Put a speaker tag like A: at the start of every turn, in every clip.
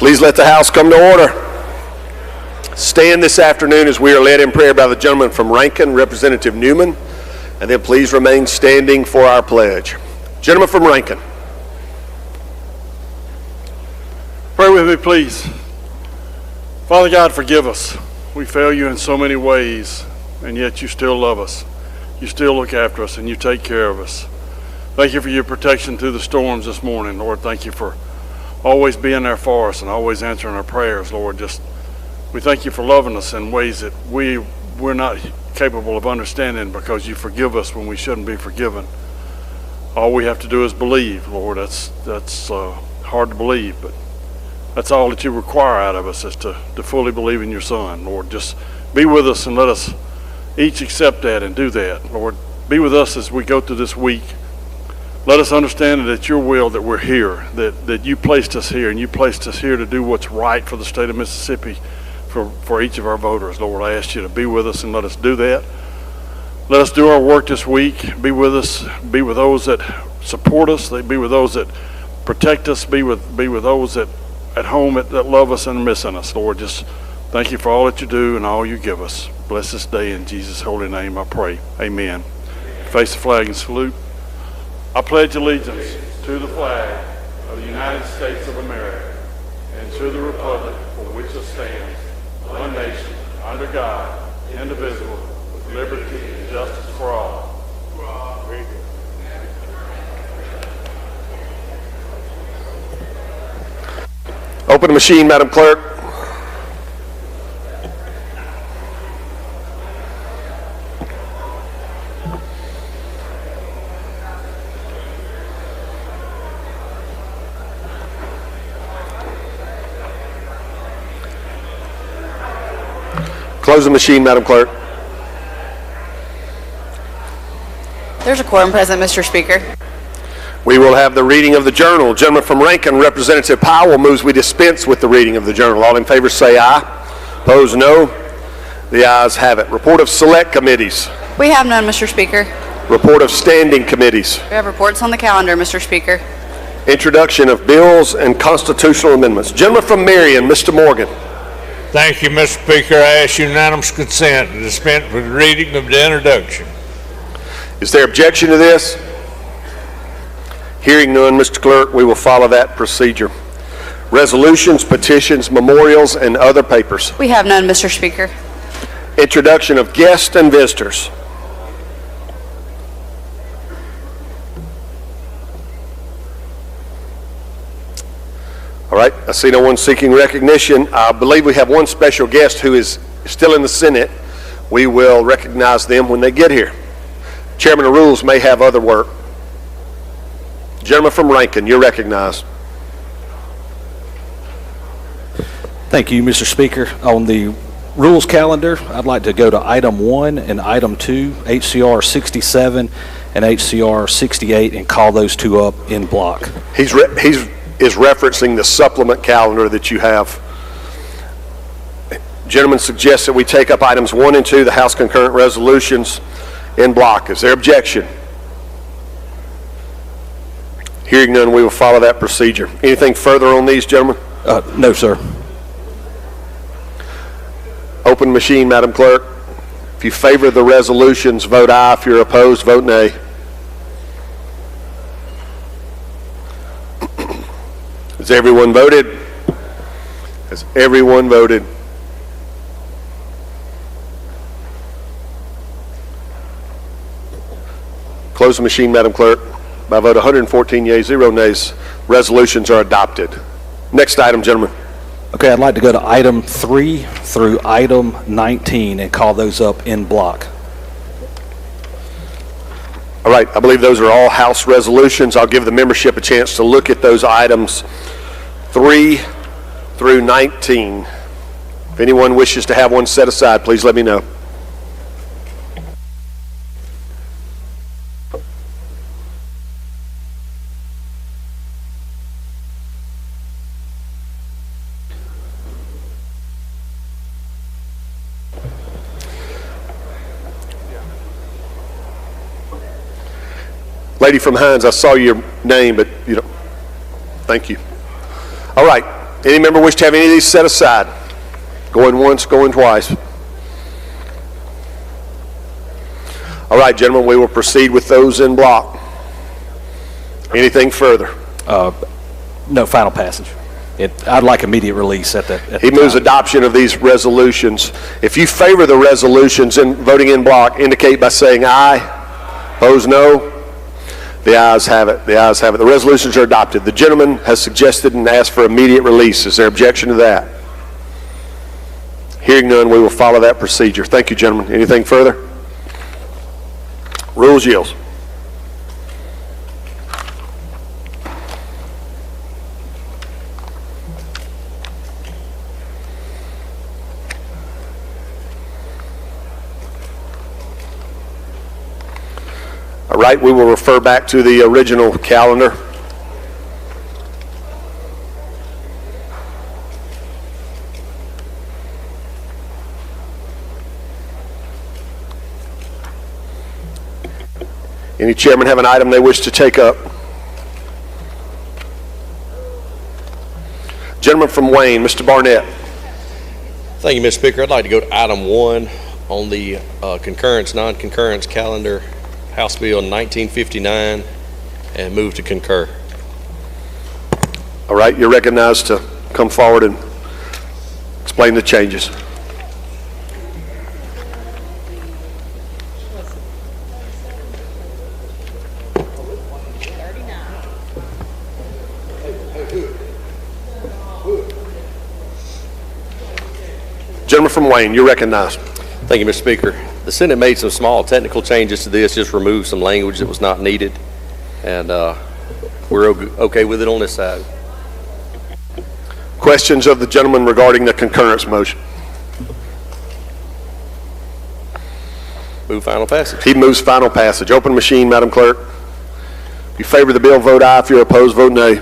A: Please let the house come to order. Stand this afternoon as we are led in prayer by the gentleman from Rankin, Representative Newman, and then please remain standing for our pledge. Gentleman from Rankin.
B: Pray with me, please. Father God, forgive us. We fail you in so many ways, and yet you still love us. You still look after us, and you take care of us. Thank you for your protection through the storms this morning, Lord. Thank you for always being there for us and always answering our prayers, Lord. We thank you for loving us in ways that we're not capable of understanding, because you forgive us when we shouldn't be forgiven. All we have to do is believe, Lord. That's hard to believe, but that's all that you require out of us, is to fully believe in your Son, Lord. Just be with us and let us each accept that and do that, Lord. Be with us as we go through this week. Let us understand that it's your will that we're here, that you placed us here, and you placed us here to do what's right for the state of Mississippi, for each of our voters. Lord, I ask you to be with us and let us do that. Let us do our work this week. Be with us. Be with those that support us. Be with those that protect us. Be with those that at home that love us and are missing us. Lord, just thank you for all that you do and all you give us. Bless this day in Jesus' holy name, I pray. Amen. Face the flag and salute. I pledge allegiance to the flag of the United States of America and to the republic for which it stands, one nation, under God, indivisible, with liberty and justice for all.
A: Open the machine, Madam Clerk. Close the machine, Madam Clerk.
C: There's a quorum present, Mr. Speaker.
A: We will have the reading of the journal. Gentleman from Rankin, Representative Powell, moves we dispense with the reading of the journal. All in favor say aye. Opposed, no. The ayes have it. Report of select committees.
C: We have none, Mr. Speaker.
A: Report of standing committees.
C: We have reports on the calendar, Mr. Speaker.
A: Introduction of bills and constitutional amendments. Gentleman from Marion, Mr. Morgan.
D: Thank you, Mr. Speaker. I ask unanimous consent to dispense with the reading of the introduction.
A: Is there objection to this? Hearing none, Mr. Clerk, we will follow that procedure. Resolutions, petitions, memorials, and other papers.
C: We have none, Mr. Speaker.
A: Introduction of guests and visitors. All right, I see no one seeking recognition. I believe we have one special guest who is still in the Senate. We will recognize them when they get here. Chairman of Rules may have other work. Gentleman from Rankin, you're recognized.
E: Thank you, Mr. Speaker. On the rules calendar, I'd like to go to item 1 and item 2, HCR 67 and HCR 68, and call those two up in block.
A: He's referencing the supplement calendar that you have. Gentlemen suggests that we take up items 1 and 2, the House concurrent resolutions, in block. Is there objection? Hearing none, we will follow that procedure. Anything further on these, gentlemen?
E: No, sir.
A: Open machine, Madam Clerk. If you favor the resolutions, vote aye. If you're opposed, vote nay. Has everyone voted? Has everyone voted? Close the machine, Madam Clerk. By a vote 114 yeas, 0 nays, resolutions are adopted. Next item, gentlemen.
E: Okay, I'd like to go to item 3 through item 19 and call those up in block.
A: All right, I believe those are all House resolutions. I'll give the membership a chance to look at those items 3 through 19. If anyone wishes to have one set aside, please let me know. Lady from Hines, I saw your name, but you don't. Thank you. All right. Any member wish to have any of these set aside? Going once, going twice. All right, gentlemen, we will proceed with those in block. Anything further?
E: No final passage. I'd like immediate release at the
A: He moves
E: time.
A: adoption of these resolutions. If you favor the resolutions in voting in block, indicate by saying aye. Opposed, no. The ayes have it. The ayes have it. The resolutions are adopted. The gentleman has suggested and asked for immediate release. Is there objection to that? Hearing none, we will follow that procedure. Thank you, gentlemen. Anything further? Rules yields. All right, we will refer back to the original calendar. Any chairman have an item they wish to take up? Gentleman from Wayne, Mr. Barnett.
F: Thank you, Mr. Speaker. I'd like to go to item 1 on the concurrence, non-concurrence calendar, House Bill 1959, and move to concur.
A: All right, you're recognized to come forward and explain the changes. Gentleman from Wayne, you're recognized.
F: Thank you, Mr. Speaker. The Senate made some small technical changes to this, just removed some language that was not needed, and we're okay with it on this side.
A: Questions of the gentleman regarding the concurrence motion?
F: Move final passage.
A: He moves final passage. Open machine, Madam Clerk. If you favor the bill, vote aye. If you're opposed, vote nay.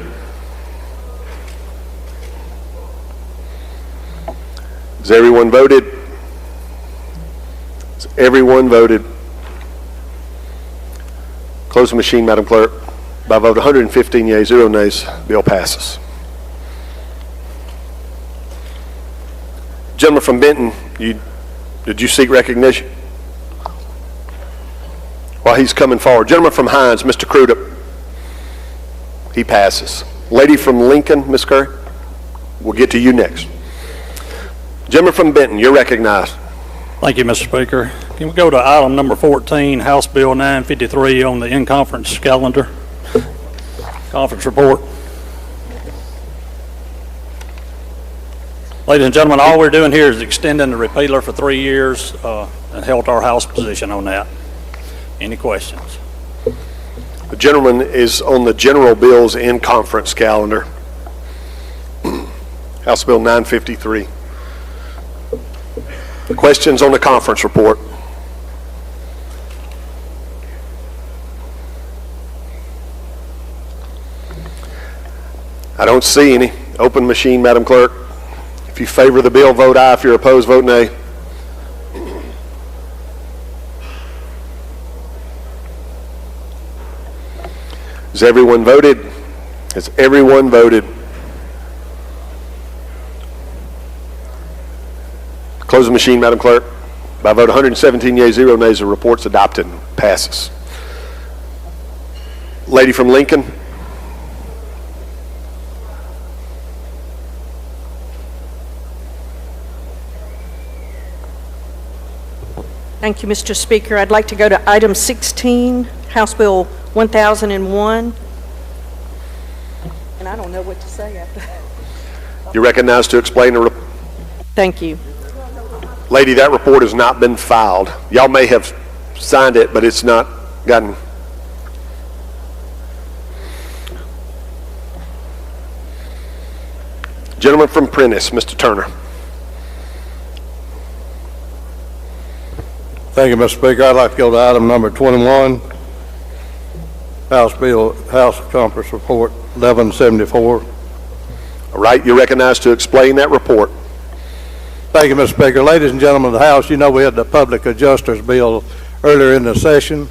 A: Has everyone voted? Has everyone voted? Close the machine, Madam Clerk. By vote 115 yeas, 0 nays, bill passes. Gentleman from Benton, did you seek recognition? While he's coming forward. Gentleman from Hines, Mr. Crudup. He passes. Lady from Lincoln, Ms. Curry, we'll get to you next. Gentleman from Benton, you're recognized.
G: Thank you, Mr. Speaker. Can we go to item number 14, House Bill 953 on the in-conference calendar, conference report. Ladies and gentlemen, all we're doing here is extending the repealer for 3 years and held our House position on that. Any questions?
A: The gentleman is on the general bills in conference calendar. House Bill 953. Questions on the conference report? I don't see any. Open machine, Madam Clerk. If you favor the bill, vote aye. If you're opposed, vote nay. Has everyone voted? Has everyone voted? Close the machine, Madam Clerk. By vote 117 yeas, 0 nays, the report's adopted and passes. Lady from Lincoln.
H: Thank you, Mr. Speaker. I'd like to go to item 16, House Bill 1001. And I don't know what to say after that.
A: You're recognized to explain the report.
H: Thank you.
A: Lady, that report has not been filed. Y'all may have signed it, but it's not gotten. Gentleman from Prentice, Mr. Turner.
I: Thank you, Mr. Speaker. I'd like to go to item number 21, House Conference Report 1174.
A: All right, you're recognized to explain that report.
I: Thank you, Mr. Speaker. Ladies and gentlemen of the House, you know we had the Public Adjusters Bill earlier in the session.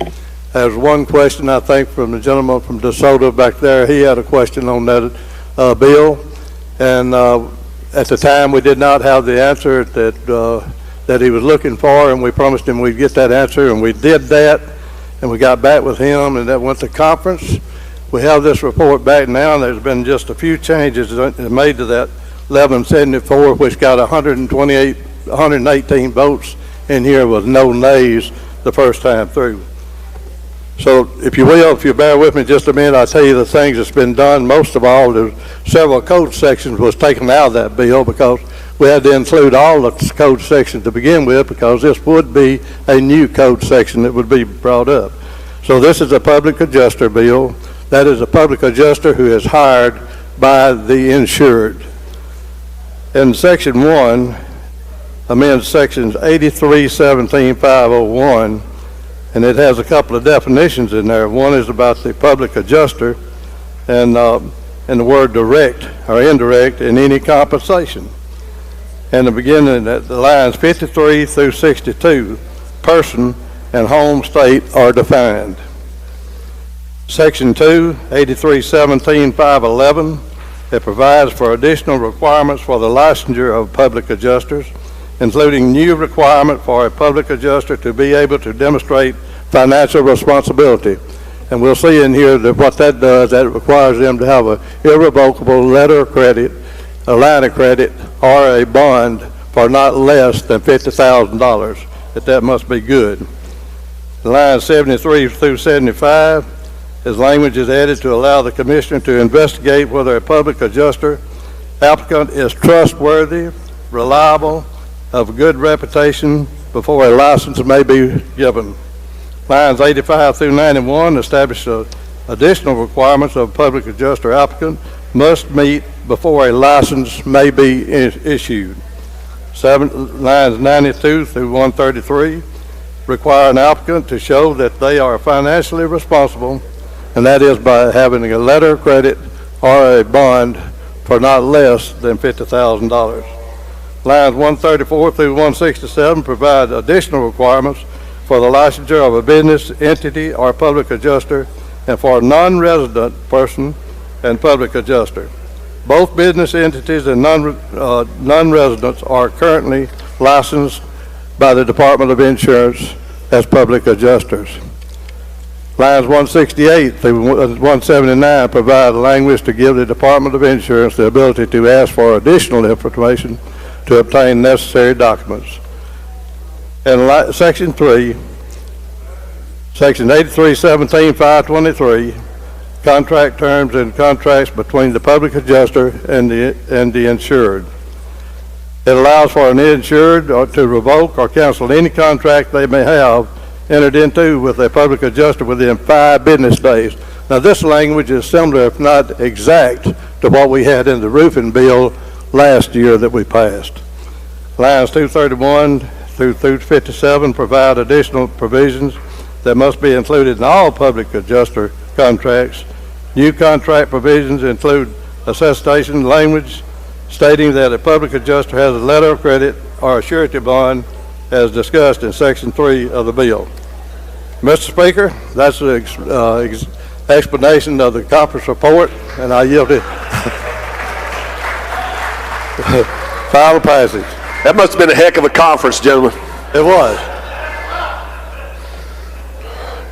I: There's one question, I think, from the gentleman from DeSoto back there. He had a question on that bill. And at the time, we did not have the answer that he was looking for, and we promised him we'd get that answer, and we did that, and we got back with him, and that went to conference. We have this report back now, and there's been just a few changes made to that 1174, which got 118 votes in here with no nays the first time through. So if you will, if you bear with me just a minute, I'll tell you the things that's been done. Most of all, there's several code sections was taken out of that bill because we had to include all the code sections to begin with, because this would be a new code section that would be brought up. So this is a public adjuster bill. That is a public adjuster who is hired by the insured. In section 1, amends sections 83-17-501, and it has a couple of definitions in there. One is about the public adjuster and the word direct or indirect in any compensation. And the beginning at the lines 53 through 62, person and home state are defined. Section 2, 83-17-511, it provides for additional requirements for the licensure of public adjusters, including new requirement for a public adjuster to be able to demonstrate financial responsibility. And we'll see in here that what that does, that requires them to have an irrevocable letter of credit, a line of credit, or a bond for not less than $50,000. That must be good. Lines 73 through 75, as language is added to allow the commissioner to investigate whether a public adjuster applicant is trustworthy, reliable, of good reputation before a license may be given. Lines 85 through 91 establish additional requirements of public adjuster applicant must meet before a license may be issued. Lines 92 through 133 require an applicant to show that they are financially responsible, and that is by having a letter of credit or a bond for not less than $50,000. Lines 134 through 167 provide additional requirements for the licensure of a business entity or public adjuster and for a non-resident person and public adjuster. Both business entities and non-residents are currently licensed by the Department of Insurance as public adjusters. Lines 168 through 179 provide language to give the Department of Insurance the ability to ask for additional information to obtain necessary documents. In section 3, section 83-17-523, contract terms and contracts between the public adjuster and the insured. It allows for an insured to revoke or cancel any contract they may have entered into with a public adjuster within 5 business days. Now this language is similar, if not exact, to what we had in the roofing bill last year that we passed. Lines 231 through 57 provide additional provisions that must be included in all public adjuster contracts. New contract provisions include accession language stating that a public adjuster has a letter of credit or a surety bond as discussed in section 3 of the bill. Mr. Speaker, that's the explanation of the conference report, and I yield it. Final passage.
A: That must have been a heck of a conference, gentlemen.
I: It was.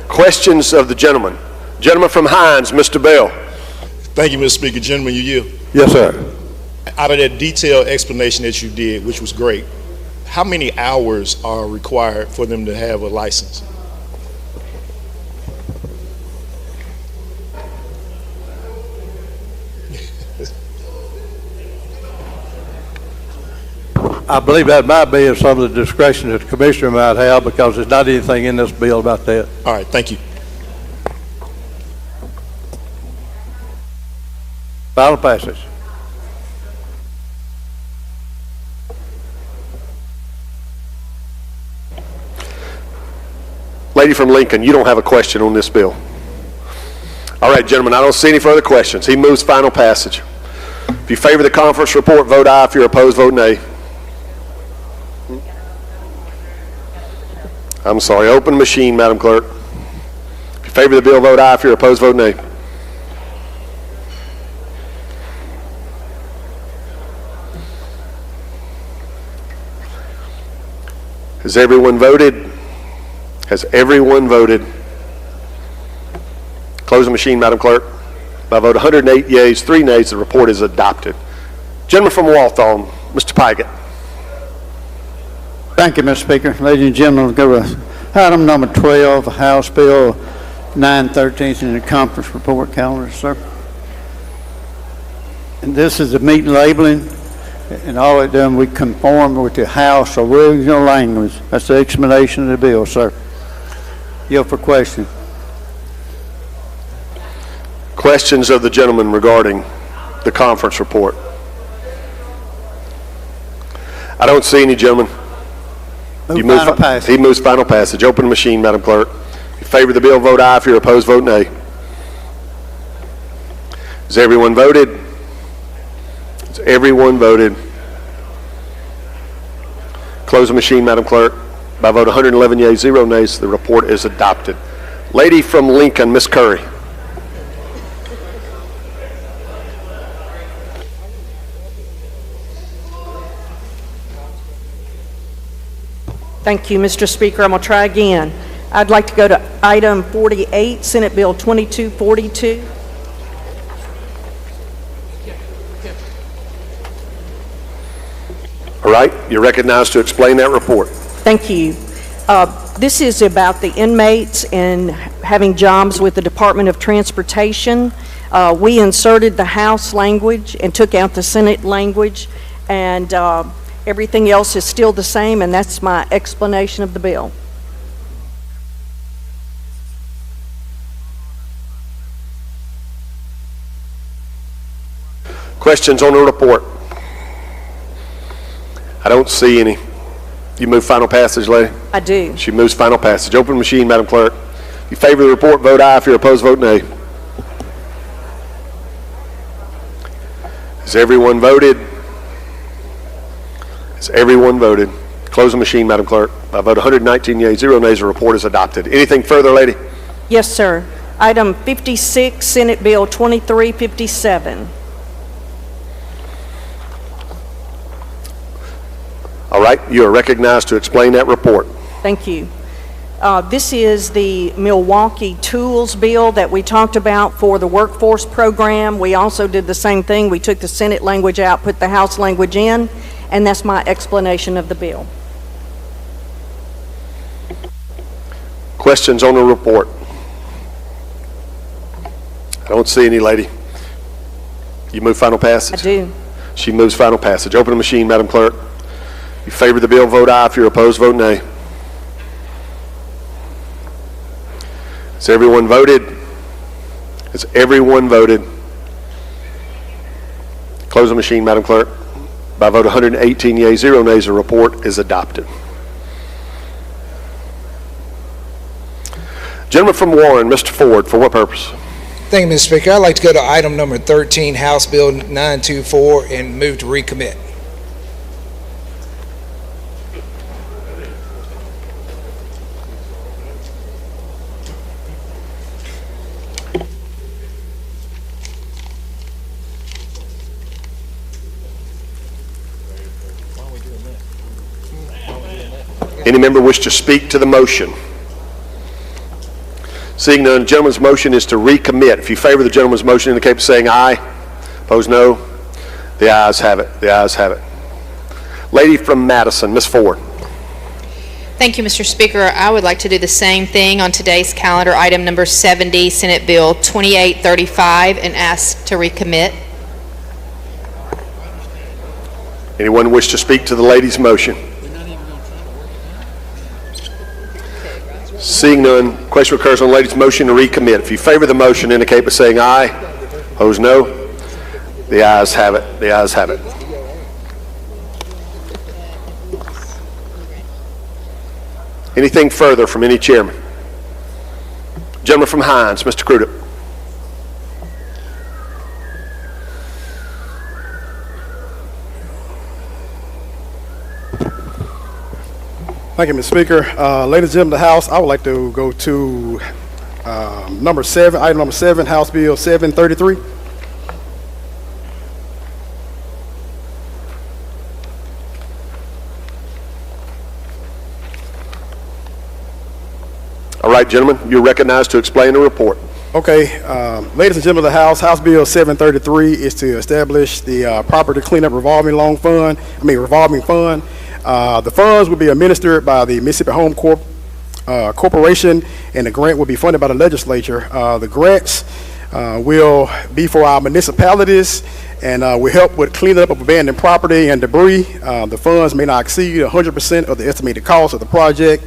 A: Questions of the gentleman. Gentleman from Hines, Mr. Bell.
J: Thank you, Mr. Speaker. Gentlemen, you yield.
I: Yes, sir.
J: Out of that detailed explanation that you did, which was great, how many hours are required for them to have a license?
I: I believe that might be some of the discretion that the commissioner might have, because there's not anything in this bill about that.
J: All right, thank you.
I: Final passage.
A: Lady from Lincoln, you don't have a question on this bill. All right, gentlemen, I don't see any further questions. He moves final passage. If you favor the conference report, vote aye. If you're opposed, vote nay. I'm sorry, open machine, Madam Clerk. If you favor the bill, vote aye. If you're opposed, vote nay. Has everyone voted? Has everyone voted? Close the machine, Madam Clerk. By a vote of 108 yeas, 3 nays, the report is adopted. Gentleman from Walthall, Mr. Pygott.
K: Thank you, Mr. Speaker. Ladies and gentlemen, we'll go to item number 12, House Bill 913 in the conference report calendar, sir. And this is the meat labeling, and all it done, we conform with the House original language. That's the explanation of the bill, sir. Yield for question.
A: Questions of the gentleman regarding the conference report? I don't see any, gentlemen.
K: Move final passage.
A: He moves final passage. Open the machine, Madam Clerk. If you favor the bill, vote aye. If you're opposed, vote nay. Has everyone voted? Has everyone voted? Close the machine, Madam Clerk. By a vote of 111 yeas, 0 nays, the report is adopted. Lady from Lincoln, Ms. Curry.
H: Thank you, Mr. Speaker. I'm going to try again. I'd like to go to item 48, Senate Bill 2242.
A: All right, you're recognized to explain that report.
H: Thank you. This is about the inmates and having jobs with the Department of Transportation. We inserted the House language and took out the Senate language, and everything else is still the same, and that's my explanation of the bill.
A: Questions on the report? I don't see any. You move final passage, lady?
H: I do.
A: She moves final passage. Open the machine, Madam Clerk. If you favor the report, vote aye. If you're opposed, vote nay. Has everyone voted? Has everyone voted? Close the machine, Madam Clerk. By a vote of 119 yeas, 0 nays, the report is adopted. Anything further, lady?
H: Yes, sir. Item 56, Senate Bill 2357.
A: All right, you are recognized to explain that report.
H: Thank you. This is the Milwaukee Tools Bill that we talked about for the workforce program. We also did the same thing. We took the Senate language out, put the House language in, and that's my explanation of the bill.
A: Questions on the report? I don't see any, lady. You move final passage?
H: I do.
A: She moves final passage. Open the machine, Madam Clerk. If you favor the bill, vote aye. If you're opposed, vote nay. Has everyone voted? Has everyone voted? Close the machine, Madam Clerk. By a vote of 118 yeas, 0 nays, the report is adopted. Gentleman from Warren, Mr. Ford, for what purpose?
L: Thank you, Mr. Speaker. I'd like to go to item number 13, House Bill 924, and move to recommit.
A: Any member wish to speak to the motion? Seeing none, the gentleman's motion is to recommit. If you favor the gentleman's motion, indicate by saying aye. Opposed, no. The ayes have it. The ayes have it. Lady from Madison, Ms. Ford.
C: Thank you, Mr. Speaker. I would like to do the same thing on today's calendar, item number 70, Senate Bill 2835, and ask to recommit.
A: Anyone wish to speak to the lady's motion? Seeing none, question occurs on the lady's motion to recommit. If you favor the motion, indicate by saying aye. Opposed, no. The ayes have it. The ayes have it. Anything further from any chairman? Gentleman from Hines, Mr. Crudup.
M: Thank you, Mr. Speaker. Ladies and gentlemen of the House, I would like to go to number 7, item number 7, House Bill 733.
A: right, gentlemen, you're recognized to explain the report.
M: Okay, ladies and gentlemen of the House, House Bill 733 is to establish the Property Cleanup Revolving Fund. The funds will be administered by the Mississippi Home Corporation, and the grant will be funded by the legislature. The grants will be for our municipalities and will help with cleanup of abandoned property and debris. The funds may not exceed 100% of the estimated cost of the project.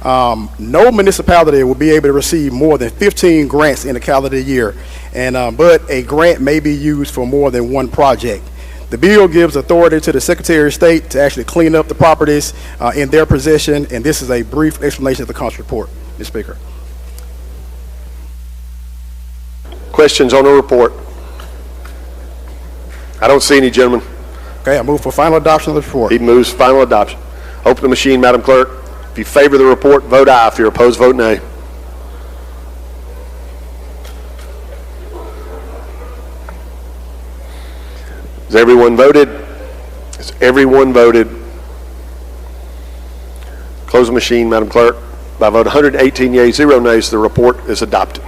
M: No municipality will be able to receive more than 15 grants in a calendar year, but a grant may be used for more than one project. The bill gives authority to the Secretary of State to actually clean up the properties in their possession, and this is a brief explanation of the council report, Mr. Speaker.
A: Questions on the report? I don't see any, gentlemen.
M: Okay, I move for final adoption of the report.
A: He moves final adoption. Open the machine, Madam Clerk. If you favor the report, vote aye. If you're opposed, vote nay. Has everyone voted? Has everyone voted? Close the machine, Madam Clerk. By a vote 118 yeas, 0 nays, the report is adopted.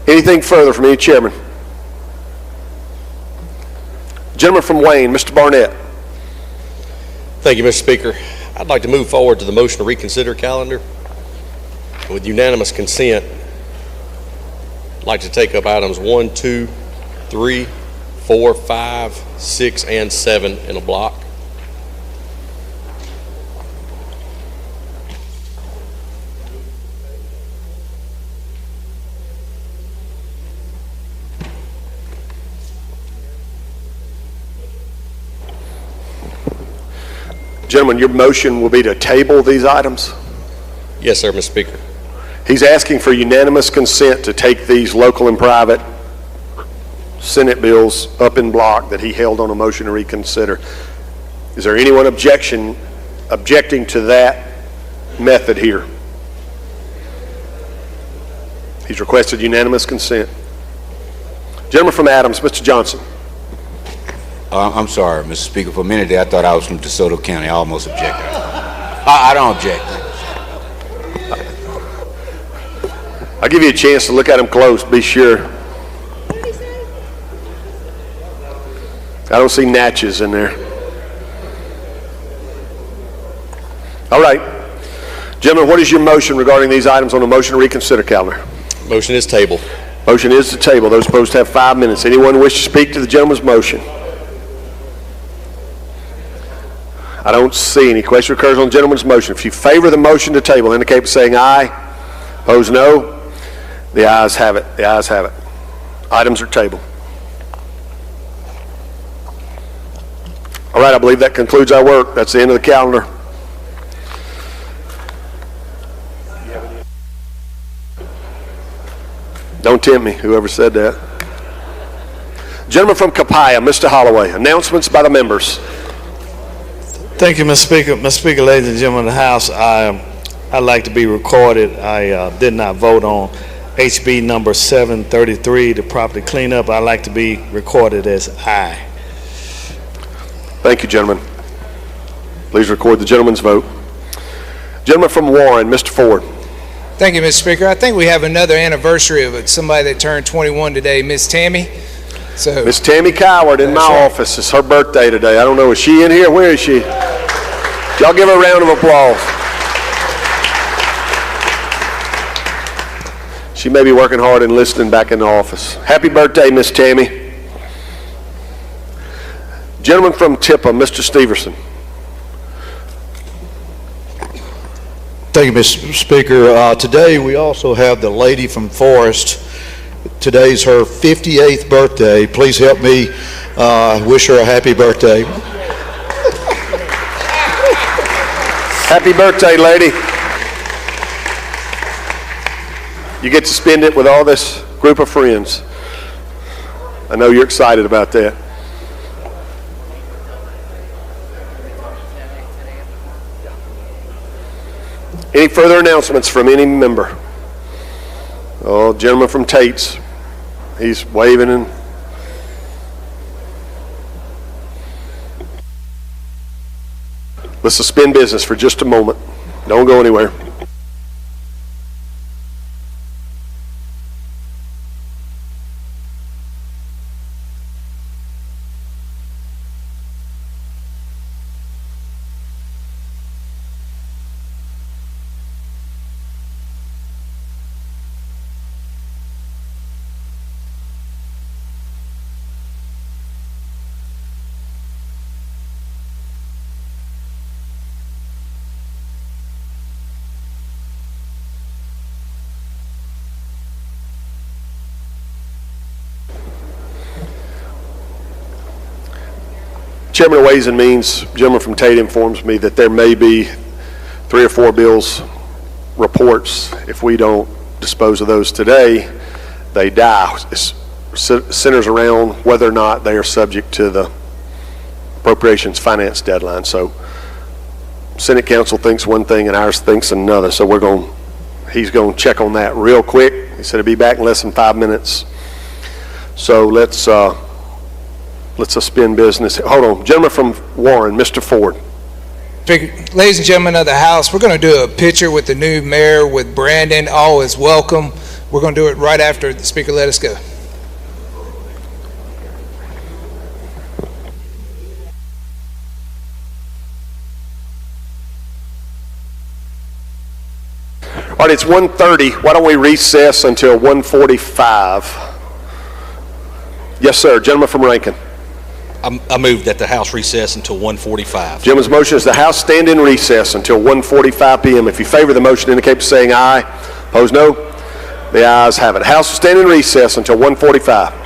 A: Anything further from any chairman? Gentleman from Wayne, Mr. Barnett.
F: Thank you, Mr. Speaker. I'd like to move forward to the motion to reconsider calendar. With unanimous consent, I'd like to take up items 1, 2, 3, 4, 5, 6, and 7 in a block.
A: Gentlemen, your motion will be to table these items?
F: Yes, sir, Mr. Speaker.
A: He's asking for unanimous consent to take these local and private Senate bills up in block that he held on a motion to reconsider. Is there anyone objecting to that method here? He's requested unanimous consent. Gentleman from Adams, Mr. Johnson.
N: I'm sorry, Mr. Speaker. For a minute there, I thought I was from DeSoto County. I almost objected. I don't object.
A: I'll give you a chance to look at them close, be sure. I don't see Natchez in there. All right. Gentlemen, what is your motion regarding these items on the motion to reconsider calendar?
F: Motion is table.
A: Motion is to table. Those opposed have 5 minutes. Anyone wish to speak to the gentleman's motion? I don't see any. Question occurs on the gentleman's motion. If you favor the motion to table, indicate by saying aye. Opposed, no. The ayes have it. The ayes have it. Items are tabled. All right, I believe that concludes our work. That's the end of the calendar. Don't tempt me, whoever said that. Gentleman from Capaya, Mr. Holloway. Announcements by the members.
O: Thank you, Mr. Speaker. Mr. Speaker, ladies and gentlemen of the House, I'd like to be recorded. I did not vote on HB number 733, the property cleanup. I'd like to be recorded as aye.
A: Thank you, gentlemen. Please record the gentleman's vote. Gentleman from Warren, Mr. Ford.
L: Thank you, Mr. Speaker. I think we have another anniversary of somebody that turned 21 today, Miss Tammy. So,
A: Miss Tammy Coward in my office. It's her birthday today. I don't know. Is she in here? Where is she? Y'all give her a round of applause. She may be working hard and listening back in the office. Happy birthday, Miss Tammy. Gentleman from Tippa, Mr. Steverson.
P: Thank you, Mr. Speaker. Today we also have the lady from Forest. Today's her 58th birthday. Please help me wish her a happy birthday.
A: Happy birthday, lady. You get to spend it with all this group of friends. I know you're excited about that. Any further announcements from any member? Oh, gentleman from Tate's. He's waving and Let's suspend business for just a moment. Don't go anywhere. Chairman of Ways and Means, gentleman from Tate, informs me that there may be 3 or 4 bills reports. If we don't dispose of those today, they die. It centers around whether or not they are subject to the appropriations finance deadline. So Senate Council thinks one thing and ours thinks another. So he's going to check on that real quick. He said he'll be back in less than 5 minutes. So let's suspend business. Hold on. Gentleman from Warren, Mr. Ford.
L: Ladies and gentlemen of the House, we're going to do a picture with the new mayor with Brandon. All is welcome. We're going to do it right after the Speaker let us go.
A: All right, it's 1:30. Why don't we recess until 1:45? Yes, sir. Gentleman from Rankin.
F: I move that the House recess until 1:45.
A: Gentleman's motion is the House stand in recess until 1:45 p.m. If you favor the motion, indicate by saying aye. Opposed, no. The ayes have it. House will stand in recess until 1:45.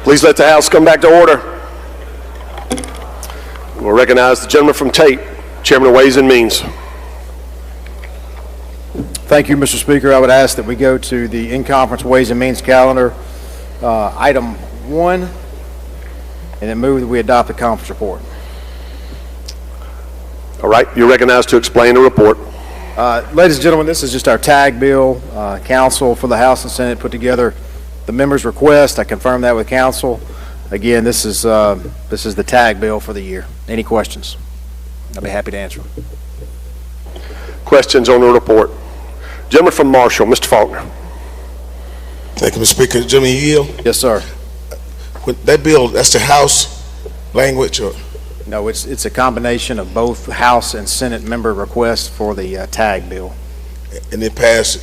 A: Please let the House come back to order. We'll recognize the gentleman from Tate, Chairman of Ways and Means.
Q: Thank you, Mr. Speaker. I would ask that we go to the in-conference Ways and Means calendar, item 1, and then move that we adopt the conference report.
A: All right, you're recognized to explain the report.
Q: Ladies and gentlemen, this is just our tag bill. Council for the House and Senate put together the member's request. I confirmed that with council. Again, this is the tag bill for the year. Any questions? I'll be happy to answer them.
A: Questions on the report? Gentleman from Marshall, Mr. Faulkner.
R: Thank you, Mr. Speaker. Gentleman, you yield?
Q: Yes, sir.
R: That bill, that's the House language, or?
Q: No, it's a combination of both House and Senate member requests for the tag bill.
R: And it passed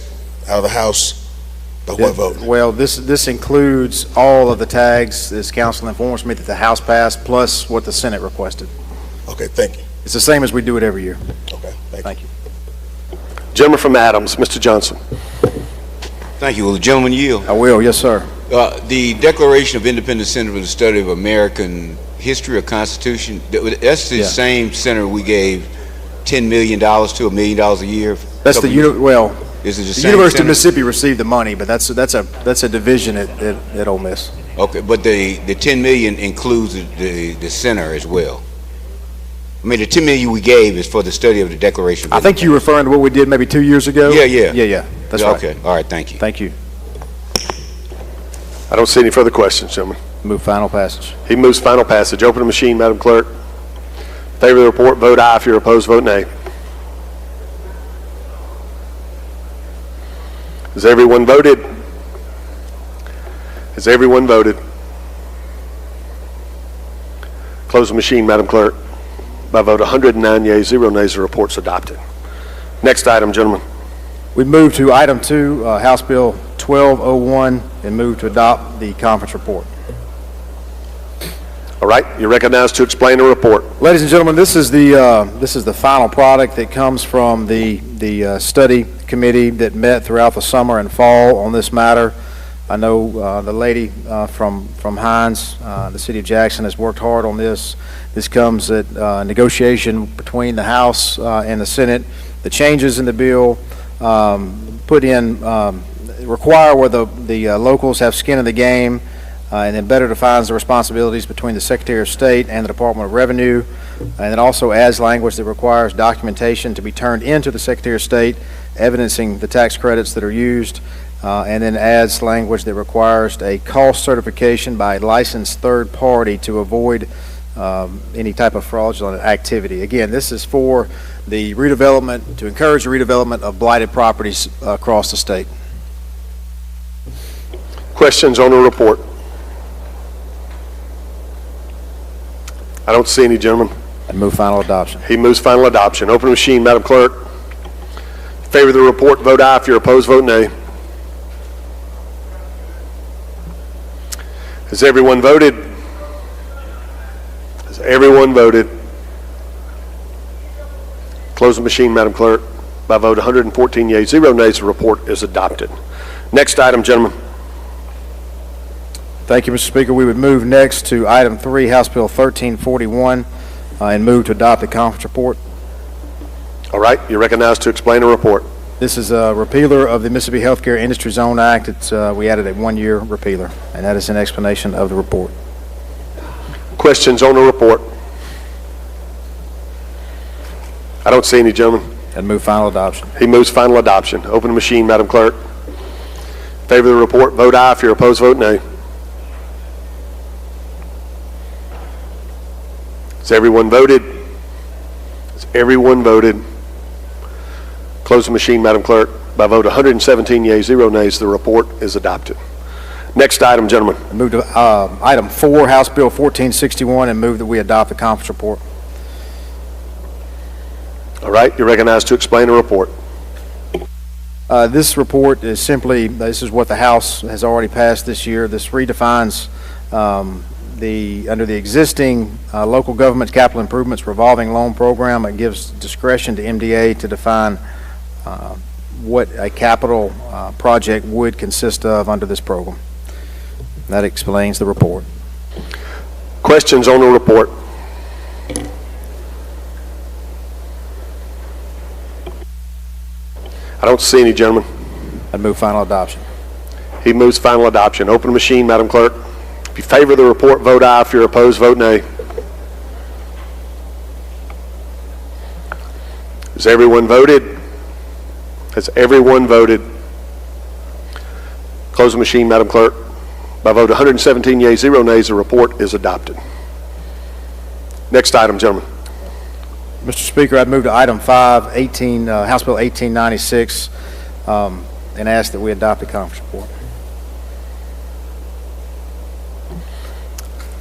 R: out of the House by what vote?
Q: Well, this includes all of the tags, as council informs me, that the House passed, plus what the Senate requested.
R: Okay, thank you.
Q: It's the same as we do it every year.
R: Okay, thank you.
A: Gentleman from Adams, Mr. Johnson.
N: Thank you. Will the gentleman yield?
Q: I will, yes, sir.
N: The Declaration of Independence Center for the Study of American History or Constitution, that's the same center we gave $10 million to, $1 million a year?
Q: That's the
N: is it
Q: the University of Mississippi received the money, but that's a division at Ole Miss.
N: Okay, but the $10 million includes the center as well. I mean, the $10 million we gave is for the study of the Declaration.
Q: I think you're referring to what we did maybe 2 years ago?
N: Yeah.
Q: That's right.
N: Okay, all right, thank you.
Q: Thank you.
A: I don't see any further questions, gentlemen.
Q: Move final passage.
A: He moves final passage. Open the machine, Madam Clerk. In favor of the report, vote aye. If you're opposed, vote nay. Has everyone voted? Has everyone voted? Close the machine, Madam Clerk. By vote 109 yeas, 0 nays, the report's adopted. Next item, gentlemen.
Q: We move to item 2, House Bill 1201, and move to adopt the conference report.
A: All right, you're recognized to explain the report.
Q: Ladies and gentlemen, this is the final product that comes from the study committee that met throughout the summer and fall on this matter. I know the lady from Hines, the city of Jackson, has worked hard on this. This comes at negotiation between the House and the Senate. The changes in the bill put in require where the locals have skin in the game, and then better defines the responsibilities between the Secretary of State and the Department of Revenue, and it also adds language that requires documentation to be turned into the Secretary of State evidencing the tax credits that are used, and then adds language that requires a cost certification by a licensed third party to avoid any type of fraudulent activity. Again, this is for the redevelopment, to encourage the redevelopment of blighted properties across the state.
A: Questions on the report? I don't see any, gentlemen.
Q: I move final adoption.
A: He moves final adoption. Open the machine, Madam Clerk. In favor of the report, vote aye. If you're opposed, vote nay. Has everyone voted? Has everyone voted? Close the machine, Madam Clerk. By vote 114 yeas, 0 nays, the report is adopted. Next item, gentlemen.
Q: Thank you, Mr. Speaker. We would move next to item 3, House Bill 1341, and move to adopt the conference report.
A: All right, you're recognized to explain the report.
Q: This is a repealer of the Mississippi Healthcare Industry Zone Act. We added a 1-year repealer, and that is an explanation of the report.
A: Questions on the report? I don't see any, gentlemen.
Q: And move final adoption.
A: He moves final adoption. Open the machine, Madam Clerk. In favor of the report, vote aye. If you're opposed, vote nay. Has everyone voted? Has everyone voted? Close the machine, Madam Clerk. By vote 117 yeas, 0 nays, the report is adopted. Next item, gentlemen.
Q: I move to item 4, House Bill 1461, and move that we adopt the conference report.
A: All right, you're recognized to explain the report.
Q: This report is simply, this is what the House has already passed this year. This redefines under the existing local government capital improvements revolving loan program. It gives discretion to MDA to define what a capital project would consist of under this program. That explains the report.
A: Questions on the report? I don't see any, gentlemen.
Q: I'd move final adoption.
A: He moves final adoption. Open the machine, Madam Clerk. If you favor the report, vote aye. If you're opposed, vote nay. Has everyone voted? Has everyone voted? Close the machine, Madam Clerk. By vote 117 yeas, 0 nays, the report is adopted. Next item, gentlemen.
Q: Mr. Speaker, I'd move to item 5, House Bill 1896, and ask that we adopt the conference report.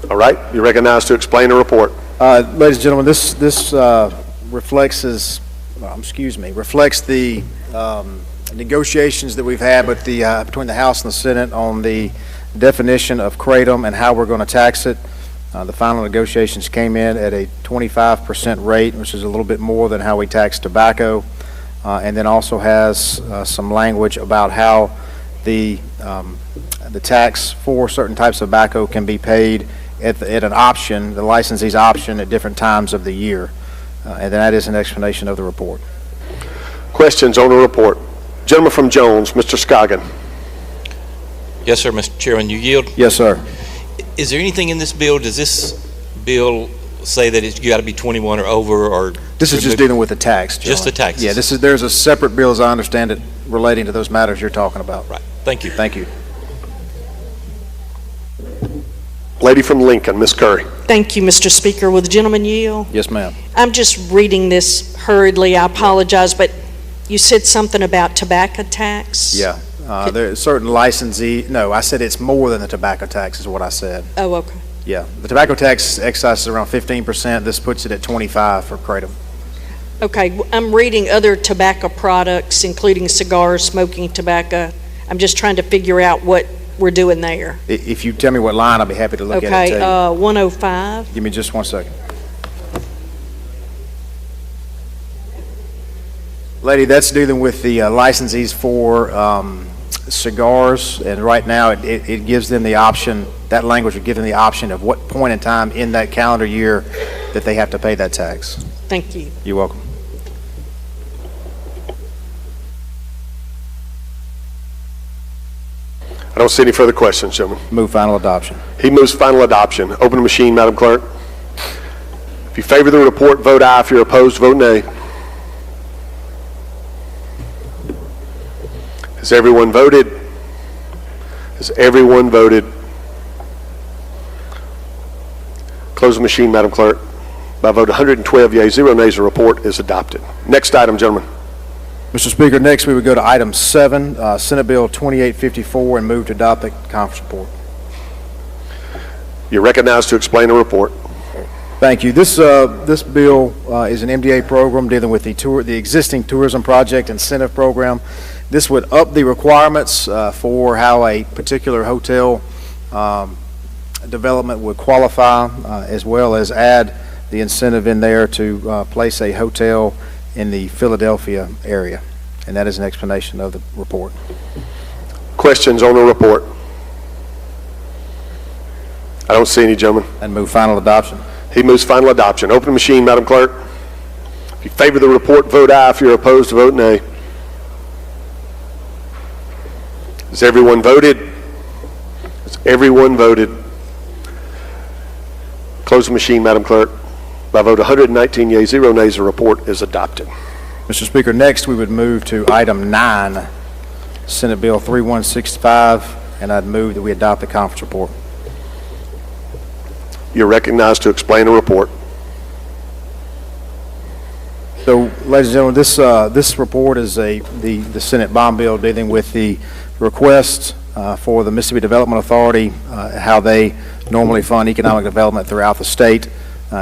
A: All right, you're recognized to explain the report.
Q: Ladies and gentlemen, this reflects the negotiations that we've had with between the House and the Senate on the definition of kratom and how we're going to tax it. The final negotiations came in at a 25% rate, which is a little bit more than how we tax tobacco, and then also has some language about how the tax for certain types of tobacco can be paid at an option, the licensee's option, at different times of the year. And that is an explanation of the report.
A: Questions on the report? Gentleman from Jones, Mr. Scoggin.
S: Yes, sir, Mr. Chairman. You yield?
Q: Yes, sir.
S: Is there anything in this bill, does this bill say that you got to be 21 or over, or?
Q: This is just dealing with the tax, John.
S: Just the taxes?
Q: Yeah, there's a separate bill, as I understand it, relating to those matters you're talking about.
S: Right. Thank you.
Q: Thank you.
A: Lady from Lincoln, Ms. Curry.
H: Thank you, Mr. Speaker. Will the gentleman yield?
Q: Yes, ma'am.
H: I'm just reading this hurriedly. I apologize, but you said something about tobacco tax?
Q: Yeah. There are certain licensee. No, I said it's more than the tobacco tax is what I said.
H: Oh, okay.
Q: Yeah. The tobacco tax excise is around 15%. This puts it at 25% for kratom.
H: Okay. I'm reading other tobacco products, including cigars, smoking tobacco. I'm just trying to figure out what we're doing there.
Q: If you tell me what line, I'll be happy to look at it.
H: Okay, 105.
Q: Give me just 1 second. Lady, that's dealing with the licensees for cigars, and right now it gives them the option, that language would give them the option of what point in time in that calendar year that they have to pay that tax.
H: Thank you.
Q: You're welcome.
A: I don't see any further questions, gentlemen.
Q: Move final adoption.
A: He moves final adoption. Open the machine, Madam Clerk. If you favor the report, vote aye. If you're opposed, vote nay. Has everyone voted? Has everyone voted? Close the machine, Madam Clerk. By vote 112 yeas, 0 nays, the report is adopted. Next item, gentlemen.
Q: Mr. Speaker, next we would go to item 7, Senate Bill 2854, and move to adopt the conference report.
A: You're recognized to explain the report.
Q: Thank you. This bill is an MDA program dealing with the existing tourism project incentive program. This would up the requirements for how a particular hotel development would qualify, as well as add the incentive in there to place a hotel in the Philadelphia area. And that is an explanation of the report.
A: Questions on the report? I don't see any, gentlemen.
Q: And move final adoption.
A: He moves final adoption. Open the machine, Madam Clerk. If you favor the report, vote aye. If you're opposed, vote nay. Has everyone voted? Has everyone voted? Close the machine, Madam Clerk. By vote 119 yeas, 0 nays, the report is adopted.
Q: Mr. Speaker, next we would move to item 9, Senate Bill 3165, and I'd move that we adopt the conference report.
A: You're recognized to explain the report.
Q: So, ladies and gentlemen, this report is the Senate bond bill dealing with the request for the Mississippi Development Authority, how they normally fund economic development throughout the state.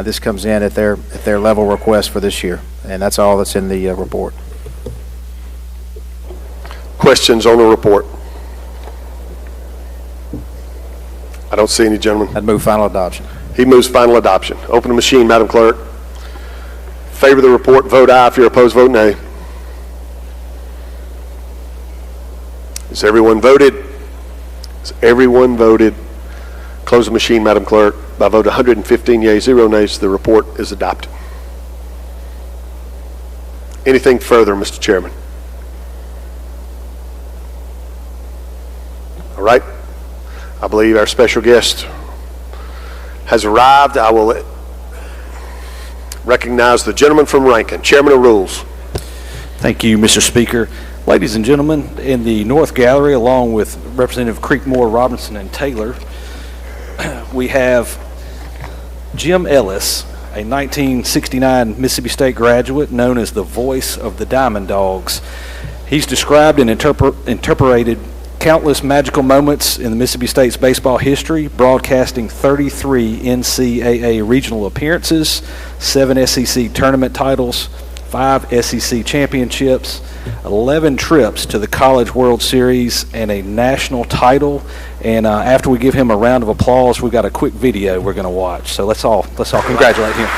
Q: This comes in at their level request for this year, and that's all that's in the report.
A: Questions on the report? I don't see any, gentlemen.
Q: I'd move final adoption.
A: He moves final adoption. Open the machine, Madam Clerk. Favor the report, vote aye. If you're opposed, vote nay. Has everyone voted? Has everyone voted? Close the machine, Madam Clerk. By a vote of 115 yeas, 0 nays, the report is adopted. Anything further, Mr. Chairman? All right. I believe our special guest has arrived. I will recognize the gentleman from Rankin, Chairman of Rules.
E: Thank you, Mr. Speaker. Ladies and gentlemen, in the North Gallery, along with Representative Creekmore, Robinson, and Taylor, we have Jim Ellis, a 1969 Mississippi State graduate known as the voice of the Diamond Dogs. He's described and interpreted countless magical moments in the Mississippi State's baseball history, broadcasting 33 NCAA regional appearances, 7 SEC tournament titles, 5 SEC championships, 11 trips to the College World Series, and a national title. And after we give him a round of applause, we've got a quick video we're going to watch. So let's all congratulate him.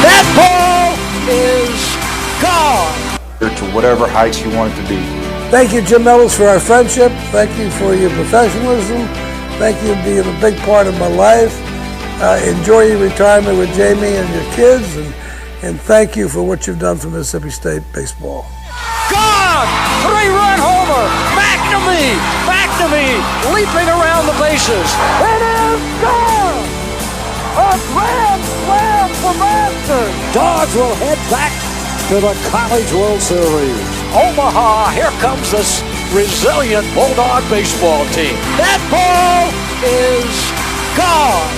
T: That ball is gone. To whatever heights you want it to be.
U: Thank you, Jim Ellis, for our friendship. Thank you for your professionalism. Thank you for being a big part of my life. Enjoy your retirement with Jamie and your kids, and thank you for what you've done for Mississippi State baseball.
T: Gone! 3-run homer! McNamee, leaping around the bases. It is gone! A grand slam for Masters! Dogs will head back to the College World Series. Omaha, here comes this resilient Bulldog baseball team. That ball is gone.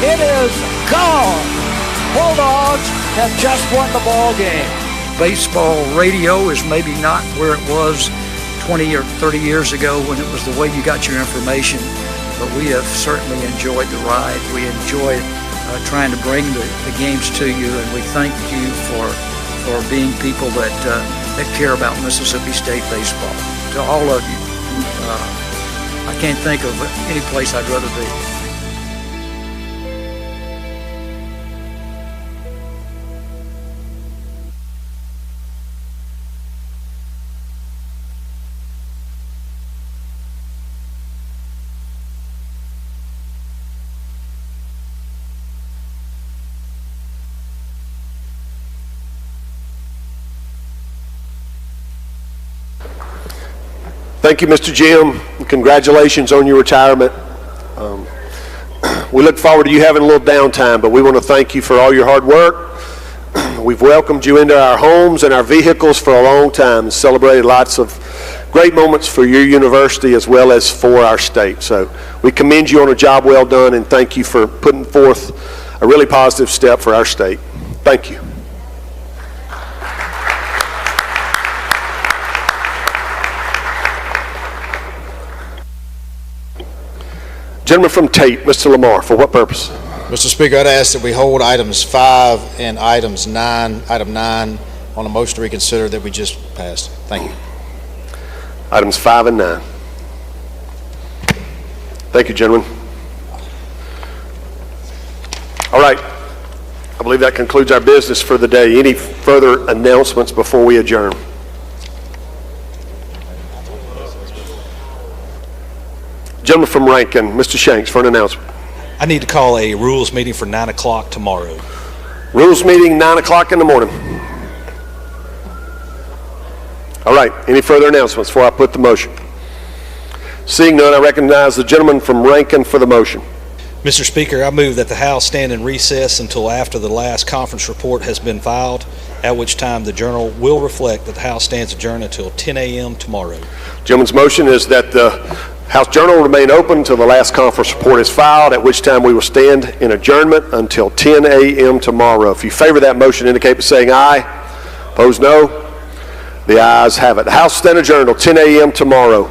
T: It is gone. Bulldogs have just won the ball game.
V: Baseball radio is maybe not where it was 20 or 30 years ago when it was the way you got your information, but we have certainly enjoyed the ride. We enjoy trying to bring the games to you, and we thank you for being people that care about Mississippi State baseball. To all of you, I can't think of any place I'd rather be.
A: Thank you, Mr. Jim. Congratulations on your retirement. We look forward to you having a little downtime, but we want to thank you for all your hard work. We've welcomed you into our homes and our vehicles for a long time and celebrated lots of great moments for your university as well as for our state. So we commend you on a job well done, and thank you for putting forth a really positive step for our state. Thank you. Gentleman from Tate, Mr. Lamar, for what purpose?
W: Mr. Speaker, I'd ask that we hold items 5 and item 9 on a motion to reconsider that we just passed. Thank you.
A: Items 5 and 9. Thank you, gentlemen. All right. I believe that concludes our business for the day. Any further announcements before we adjourn? Gentleman from Rankin, Mr. Shanks, for an announcement.
E: I need to call a rules meeting for 9 o'clock tomorrow.
A: Rules meeting, 9 o'clock in the morning. All right, any further announcements before I put the motion? Seeing none, I recognize the gentleman from Rankin for the motion.
E: Mr. Speaker, I move that the House stand in recess until after the last conference report has been filed, at which time the Journal will reflect that the House stands adjourned until 10 a.m. tomorrow.
A: Gentleman's motion is that the House Journal will remain open until the last conference report is filed, at which time we will stand in adjournment until 10 a.m. tomorrow. If you favor that motion, indicate by saying aye. Opposed, no. The ayes have it. The House stand adjourned until 10 a.m. tomorrow.